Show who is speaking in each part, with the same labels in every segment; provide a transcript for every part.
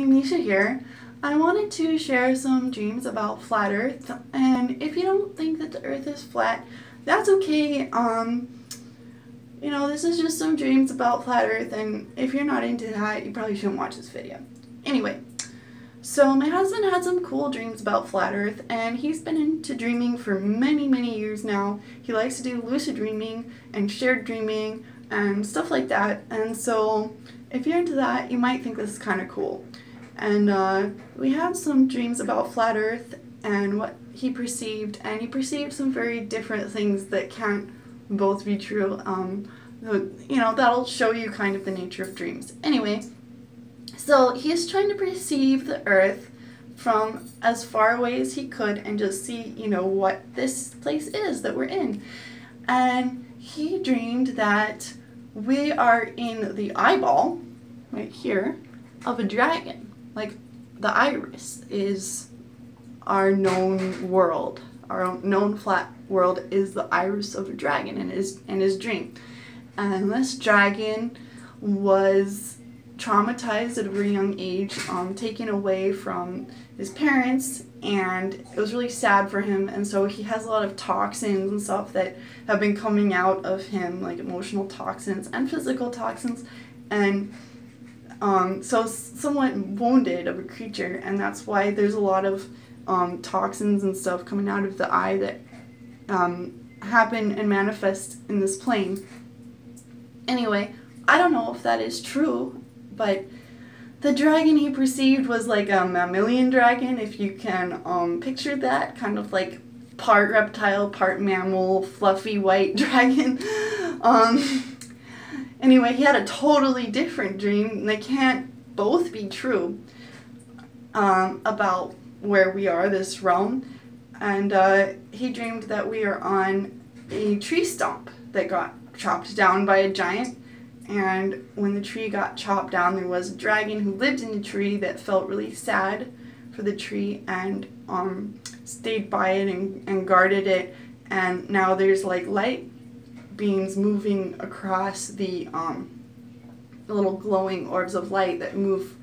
Speaker 1: everybody, Misha here. I wanted to share some dreams about flat Earth, and if you don't think that the Earth is flat, that's okay. This is just some dreams about flat Earth, and if you're not into that, you probably shouldn't watch this video. Anyway, so my husband had some cool dreams about flat Earth, and he's been into dreaming for many, many years now. He likes to do lucid dreaming and shared dreaming and stuff like that, and so if you're into that, you might think this is kind of cool. And we had some dreams about flat Earth and what he perceived, and he perceived some very different things that can't both be true. That'll show you kind of the nature of dreams. Anyway, so he's trying to perceive the Earth from as far away as he could and just see, what this place is that we're in. And he dreamed that we are in the eyeball, right here, of a dragon. Like, the iris is our known world. Our known flat world is the iris of a dragon in his dream. And this dragon was traumatized at a very young age, taken away from his parents, and it was really sad for him, and so he has a lot of toxins and stuff that have been coming out of him, like emotional toxins and physical toxins, and so somewhat wounded of a creature, and that's why there's a lot of toxins and stuff coming out of the eye that happen and manifest in this plane. Anyway, I don't know if that is true, but the dragon he perceived was like a mammalian dragon, if you can picture that, kind of like part reptile, part mammal, fluffy white dragon. Anyway, he had a totally different dream. They can't both be true about where we are, this realm. And he dreamed that we are on a tree stump that got chopped down by a giant. And when the tree got chopped down, there was a dragon who lived in the tree that felt really sad for the tree and stayed by it and guarded it. And now there's like light beams moving across the little glowing orbs of light that move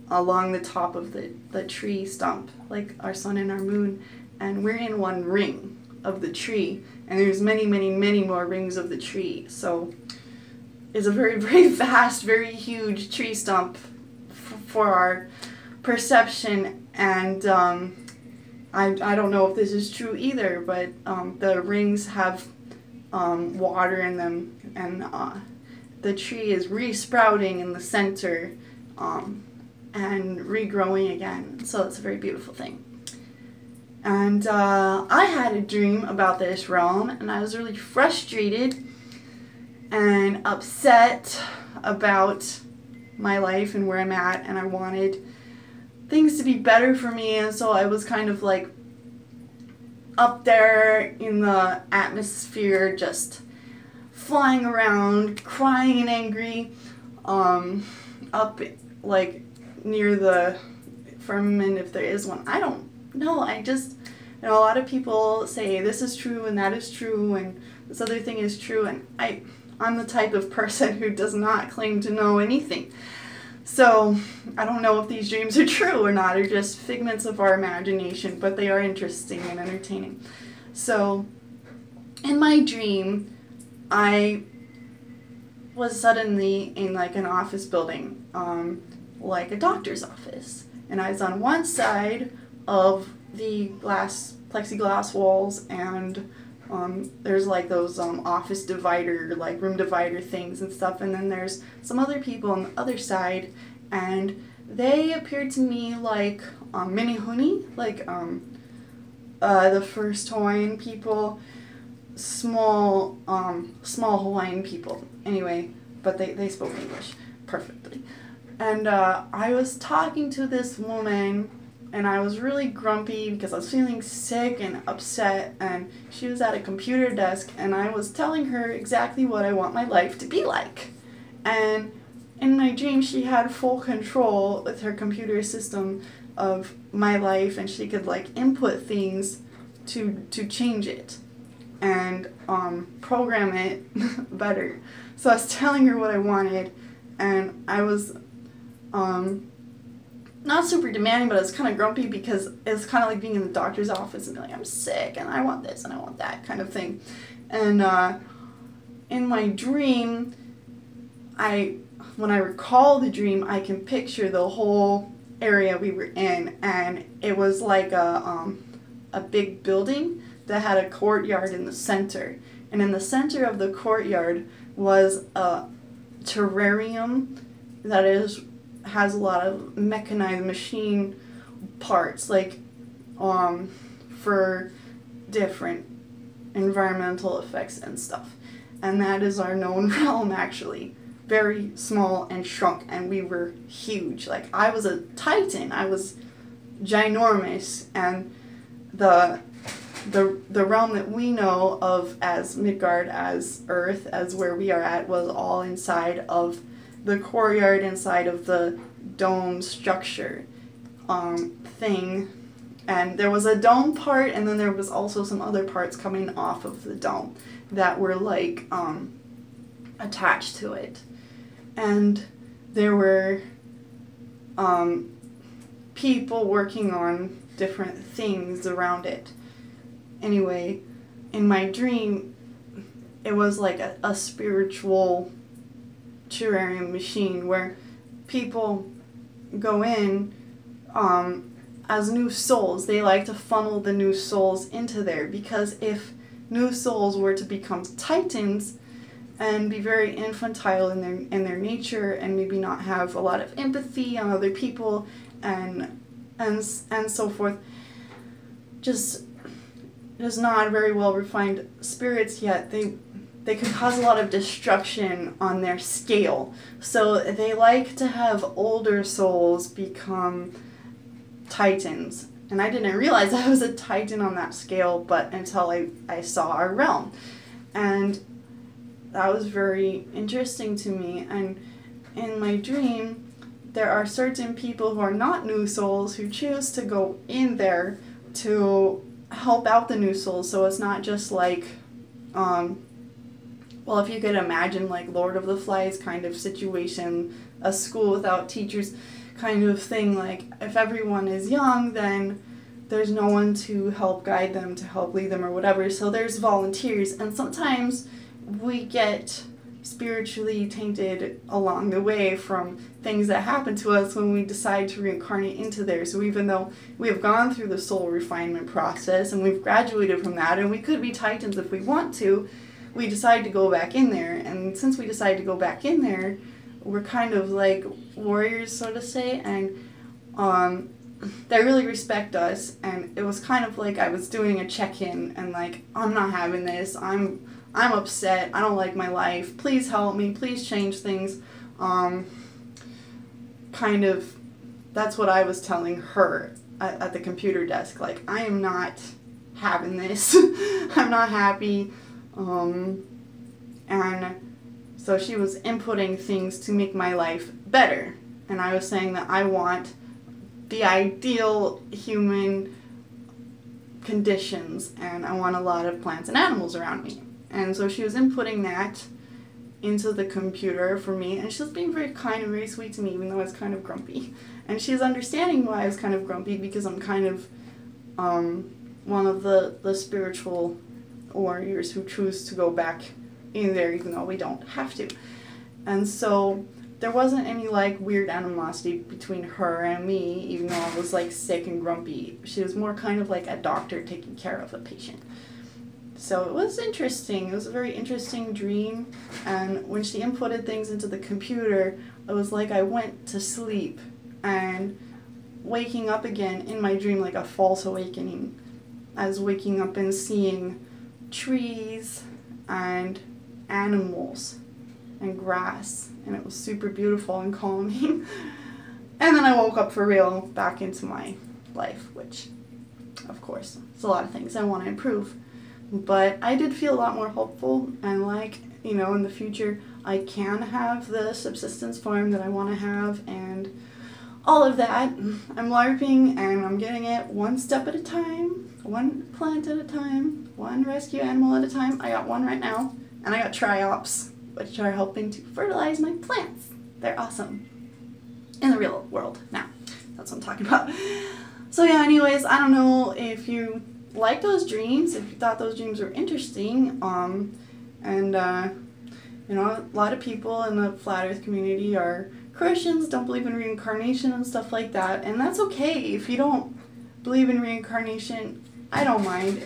Speaker 1: along the top of the tree stump, like our sun and our moon. And we're in one ring of the tree, and there's many, many, many more rings of the tree. So it's a very, very vast, very huge tree stump for our perception, and I don't know if this is true either, but the rings have water in them, and the tree is re-sprouting in the center and regrowing again, so it's a very beautiful thing. And I had a dream about this realm, and I was really frustrated and upset about my life and where I'm at, and I wanted things to be better for me, and so I was kind of like up there in the atmosphere, just flying around, crying and angry, up like near the firmament, if there is one. I don't know, a lot of people say this is true and that is true and this other thing is true, and I'm the type of person who does not claim to know anything. So I don't know if these dreams are true or not, or just figments of our imagination, but they are interesting and entertaining. So in my dream, I was suddenly in like an office building, like a doctor's office, and I was on one side of the plexiglass walls, and there's like those office divider, like room divider things and stuff, and then there's some other people on the other side, and they appeared to me like Minihuni, like the first Hawaiian people, small Hawaiian people. Anyway, but they spoke English perfectly, and I was talking to this woman, and I was really grumpy because I was feeling sick and upset, and she was at a computer desk, and I was telling her exactly what I want my life to be like. And in my dream, she had full control with her computer system of my life, and she could like input things to change it and program it better. So I was telling her what I wanted, and I was not super demanding, but I was kind of grumpy because it's kind of like being in the doctor's office and being like, I'm sick and I want this and I want that kind of thing. And in my dream, when I recall the dream, I can picture the whole area we were in, and it was like a big building that had a courtyard in the center. And in the center of the courtyard was a terrarium that has a lot of mechanized machine parts, like for different environmental effects and stuff. And that is our known realm, actually. Very small and shrunk, and we were huge. Like, I was a titan. I was ginormous, and the realm that we know of as Midgard, as Earth, as where we are at, was all inside of the courtyard, inside of the dome structure thing. And there was a dome part, and then there was also some other parts coming off of the dome that were like attached to it. And there were people working on different things around it. Anyway, in my dream, it was like a spiritual terrarium machine where people go in as new souls. They like to funnel the new souls into there, because if new souls were to become titans and be very infantile in their nature and maybe not have a lot of empathy on other people and so forth, just not very well refined spirits yet, they can cause a lot of destruction on their scale. So they like to have older souls become titans. And I didn't realize I was a titan on that scale, but until I saw our realm. And that was very interesting to me. And in my dream, there are certain people who are not new souls who choose to go in there to help out the new souls. So it's not just like, well, if you could imagine like Lord of the Flies kind of situation, a school without teachers kind of thing, like if everyone is young, then there's no one to help guide them, to help lead them or whatever. So there's volunteers, and sometimes we get spiritually tainted along the way from things that happen to us when we decide to reincarnate into there. So even though we have gone through the soul refinement process and we've graduated from that, and we could be titans if we want to, we decide to go back in there. And since we decide to go back in there, we're kind of like warriors, so to say, and they really respect us. And it was kind of like I was doing a check-in and like, I'm not having this, I'm upset, I don't like my life, please help me, please change things. Kind of, that's what I was telling her at the computer desk, like, I am not having this, I'm not happy. And so she was inputting things to make my life better. And I was saying that I want the ideal human conditions, and I want a lot of plants and animals around me. And so she was inputting that into the computer for me, and she was being very kind and very sweet to me, even though I was kind of grumpy. And she's understanding why I was kind of grumpy, because I'm kind of one of the spiritual warriors who choose to go back in there even though we don't have to. And so there wasn't any like weird animosity between her and me, even though I was like sick and grumpy. She was more kind of like a doctor taking care of a patient. So it was interesting. It was a very interesting dream. And when she inputted things into the computer, it was like I went to sleep and waking up again in my dream, like a false awakening. I was waking up and seeing trees and animals and grass, and it was super beautiful and calming. And then I woke up for real back into my life, which, of course, it's a lot of things I want to improve. But I did feel a lot more hopeful, and like, you know, in the future I can have the subsistence farm that I want to have and all of that. I'm LARPing and I'm getting it one step at a time, one plant at a time, one rescue animal at a time. I got one right now, and I got triops, which are helping to fertilize my plants. They're awesome in the real world now. That's what I'm talking about. So yeah, anyways, I don't know if you like those dreams, if you thought those dreams were interesting, and you know, a lot of people in the flat earth community are Christians, don't believe in reincarnation and stuff like that, and that's okay. If you don't believe in reincarnation, I don't mind.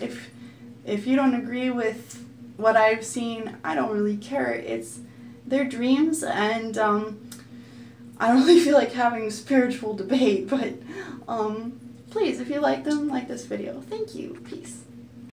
Speaker 1: If you don't agree with what I've seen, I don't really care. It's their dreams, and I don't really feel like having a spiritual debate, but please, if you like them, like this video. Thank you. Peace.